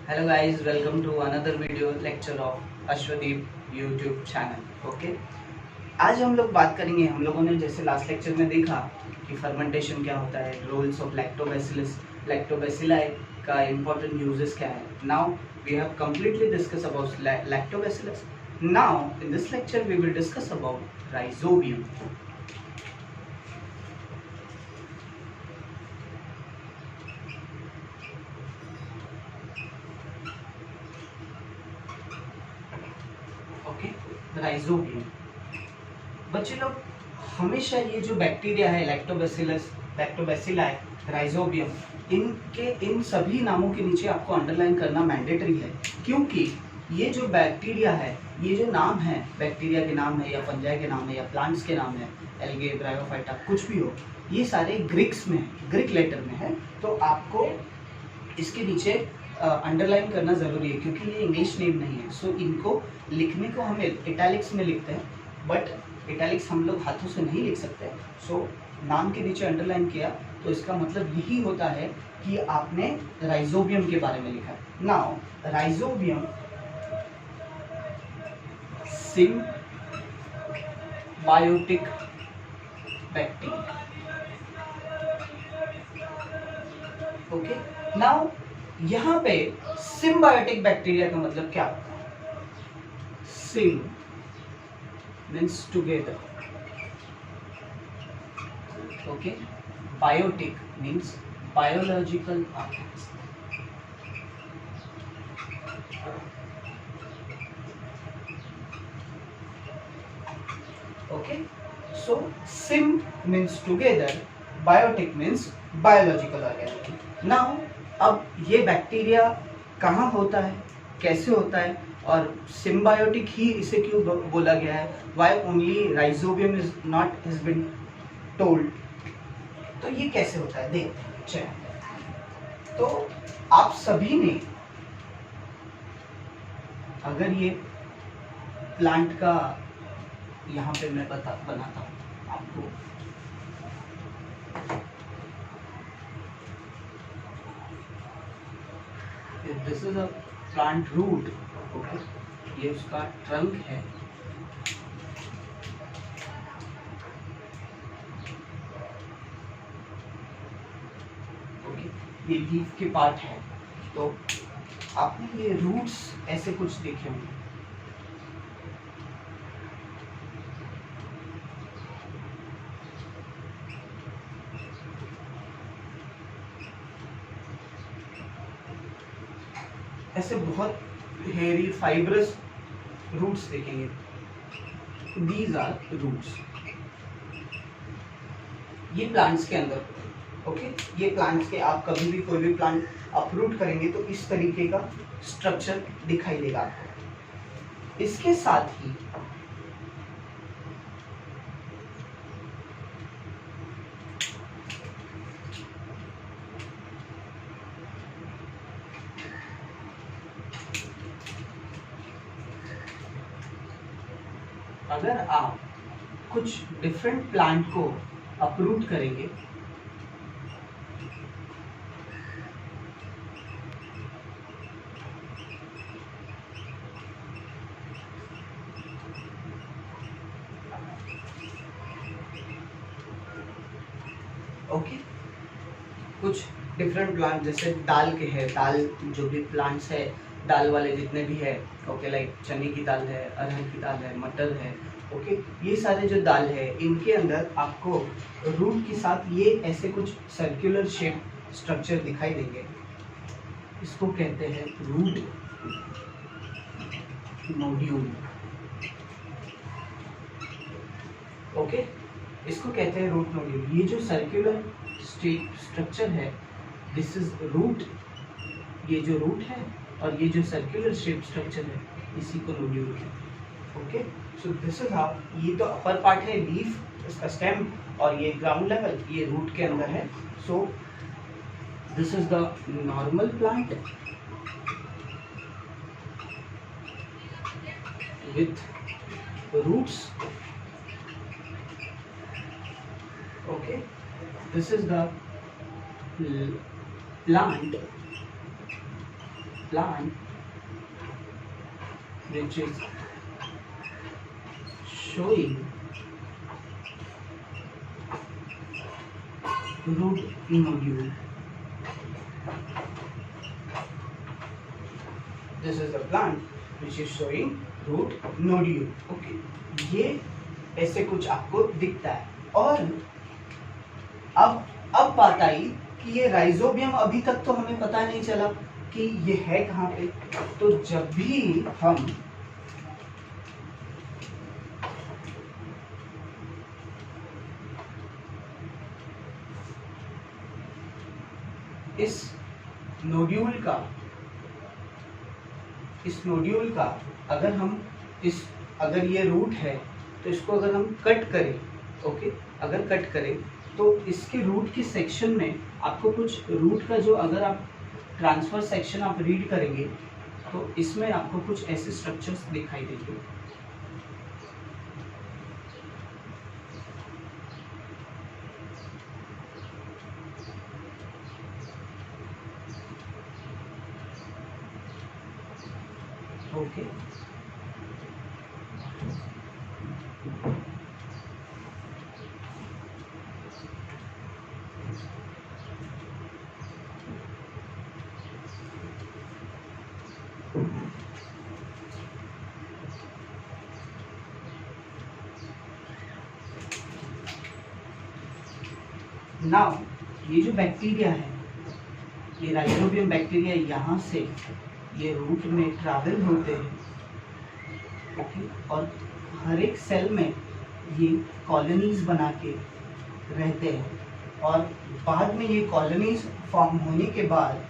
Hello guys, welcome to another video lecture of Ashwadeep YouTube channel. Okay, आज हम लोग बात करेंगे। हम लोगों ने जैसे लास्ट लेक्चर में देखा कि फर्मेंटेशन क्या होता है, रोल्स ऑफ लैक्टोबैसिलस, लैक्टोबैसिलाई का इंपॉर्टेंट यूजेस क्या है। Now we have completely discuss about lactobacillus. Now in this lecture we will discuss about rhizobium. Okay, rhizobium. बच्चे लोग, हमेशा ये जो बैक्टीरिया है लैक्टोबैसिलस, लैक्टोबैसिलाई, राइजोबियम, इन सभी नामों के नीचे आपको अंडरलाइन करना मैंडेटरी है, क्योंकि ये जो बैक्टीरिया है, ये जो नाम है, बैक्टीरिया के नाम है या फंजाई के नाम है या प्लांट्स के नाम है, एल्गे, ब्रायोफाइटा, कुछ भी हो, ये सारे ग्रीक्स में है, ग्रीक लेटर में है। तो आपको इसके नीचे अंडरलाइन करना ज़रूरी है, क्योंकि ये इंग्लिश नेम नहीं है। सो इनको लिखने को हम इटैलिक्स में लिखते हैं, बट इटैलिक्स हम लोग हाथों से नहीं लिख सकते। सो नाम के नीचे अंडरलाइन किया तो इसका मतलब यही होता है कि आपने राइजोबियम के बारे में लिखा है। Now rhizobium symbiotic bacteria. Okay, now यहाँ पे सिम्बायोटिक बैक्टीरिया का मतलब क्या होता है? Sym means together, okay, biotic means biological organism. Okay, so sym means together, biotic means biological organism. Now अब ये बैक्टीरिया कहाँ होता है, कैसे होता है, और सिम्बायोटिक ही इसे क्यों बोला गया है, why only rhizobium is not has been told. तो ये कैसे होता है देखते हैं। चलिए, तो आप सभी ने, अगर ये प्लांट का यहाँ पे मैं बनाता हूँ आपको, this is a plant root. Okay, ये उसका ट्रंक है। ओके, ये लीफ के पार्ट है। तो आपने ये रूट्स ऐसे कुछ देखे होंगे। ऐसे बहुत हेरी फाइब्रस रूट्स देखेंगे। These are roots. ये प्लांट्स के अंदर, ओके, ये प्लांट्स के, आप कभी भी कोई भी प्लांट अपरूट करेंगे तो इस तरीके का स्ट्रक्चर दिखाई देगा आपको। इसके साथ ही अगर आप कुछ डिफरेंट प्लांट को अपरूट करेंगे, ओके, कुछ डिफरेंट प्लांट जैसे दाल के है, दाल जो भी प्लांट्स है, दाल वाले जितने भी है, ओके, लाइक चने की दाल है, अरहर की दाल है, मटर है, ओके, ये सारे जो दाल है, इनके अंदर आपको रूट के साथ ये ऐसे कुछ सर्कुलर शेप स्ट्रक्चर दिखाई देंगे। इसको कहते हैं रूट नोड्यूल। ओके, इसको कहते हैं रूट नोड्यूल। ये जो सर्कुलर स्ट्रक्चर है, दिस इज रूट। ये जो रूट है और ये जो सर्कुलर शेप स्ट्रक्चर है, इसी को नोड्यूल कहते हैं। Okay, so this is how. ये तो अपर पार्ट है, लीफ, इसका स्टेम, और ये ग्राउंड लेवल, ये रूट के अंदर है। So this is the normal plant with roots. Okay, this is the plant plant which is showing root nodule. This is the plant which is showing root nodule. Okay, ये ऐसे कुछ आपको दिखता है। और अब बात आई कि ये राइजोबियम, अभी तक तो हमें पता नहीं चला कि ये है कहाँ पे। तो जब भी हम इस नोड्यूल का अगर ये रूट है तो इसको अगर हम कट करें, ओके, अगर कट करें तो इसके रूट की सेक्शन में आपको कुछ रूट का जो, अगर आप ट्रांसफर सेक्शन आप रीड करेंगे तो इसमें आपको कुछ ऐसे स्ट्रक्चर्स दिखाई देंगे। ओके, नाउ ये जो बैक्टीरिया है, ये राइजोबियम बैक्टीरिया यहाँ से ये रूट में ट्रैवल होते हैं, ओके, और हर एक सेल में ये कॉलोनीज बना के रहते हैं। और बाद में ये कॉलोनीज फॉर्म होने के बाद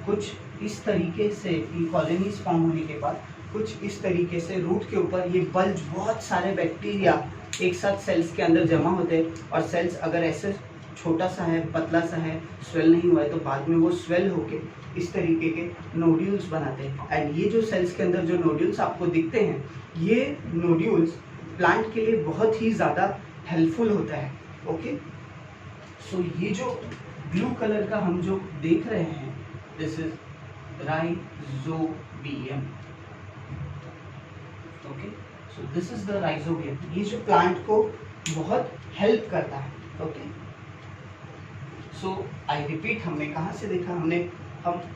कुछ इस तरीके से, ये कॉलोनीज फॉर्म होने के बाद कुछ इस तरीके से रूट के ऊपर ये बल्ज, बहुत सारे बैक्टीरिया एक साथ सेल्स के अंदर जमा होते हैं। और सेल्स अगर ऐसे छोटा सा है, पतला सा है, स्वेल नहीं हुआ है, तो बाद में वो स्वेल होके इस तरीके के नोड्यूल्स बनाते हैं। एंड ये जो सेल्स के अंदर जो नोड्यूल्स आपको दिखते हैं, ये नोड्यूल्स प्लांट के लिए बहुत ही ज़्यादा हेल्पफुल होता है। ओके, सो ये जो ब्लू कलर का हम जो देख रहे हैं, this is rhizobium. Okay, so this is the rhizobium. ये जो प्लांट को बहुत हेल्प करता है। ओके, सो आई रिपीट, हमने कहाँ से देखा, हम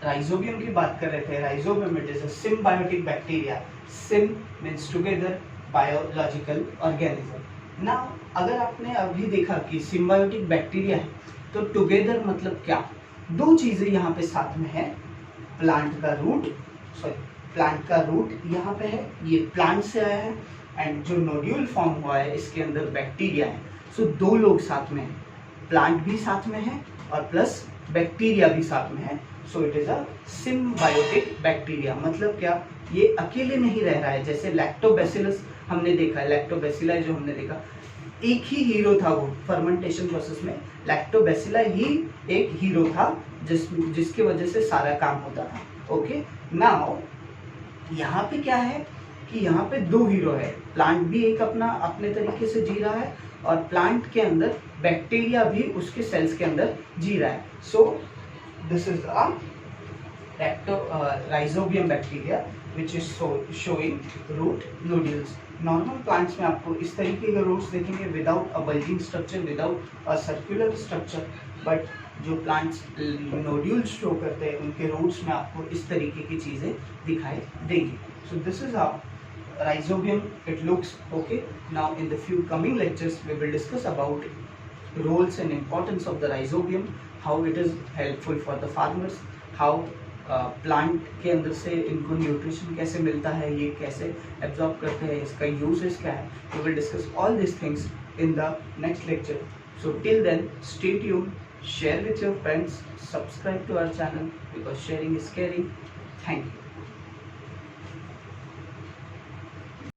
राइजोबियम की बात कर रहे थे। Rhizobium it is a symbiotic bacteria. SIM means together, biological organism. ना अगर आपने अभी देखा कि सिम्बायोटिक बैक्टीरिया है तो टुगेदर मतलब क्या, दो चीजें यहाँ पे साथ में है। प्लांट का रूट यहाँ पे है, ये प्लांट से आया है, एंड जो नोड्यूल फॉर्म हुआ है इसके अंदर बैक्टीरिया है। सो दो लोग साथ में हैं, प्लांट भी साथ में है और प्लस बैक्टीरिया भी साथ में है। So it is a symbiotic bacteria. मतलब क्या, ये अकेले नहीं रह रहा है। जैसे लैक्टोबैसिलस हमने देखा, लैक्टोबैसिलाई जो हमने देखा, एक ही हीरो था वो फर्मेंटेशन प्रोसेस में। लैक्टोबैसिला ही एक हीरो था जिसकी वजह से सारा काम होता था। ओके, नाउ यहाँ पे क्या है कि यहाँ पे दो हीरो है। प्लांट भी एक अपने तरीके से जी रहा है और प्लांट के अंदर बैक्टीरिया भी उसके सेल्स के अंदर जी रहा है। So this is a rhizobium bacteria which is showing root nodules. Normal plants में आपको इस तरीके के रूट्स देखेंगे without a bulging structure, without a circular structure, but जो प्लांट्स नोड्यूल्स शो करते हैं उनके रूट्स में आपको इस तरीके की चीज़ें दिखाई देंगी। सो this is a rhizobium, it looks okay. Now in the few coming lectures we will discuss about roles and importance of the rhizobium, how it is helpful for the farmers, how plant के अंदर से इनको nutrition कैसे मिलता है, ये कैसे absorb करते हैं, इसका यूजेस क्या है। we will discuss all these things in the next lecture. So till then, stay tuned, share with your friends, subscribe to our channel because sharing is caring. Thank you.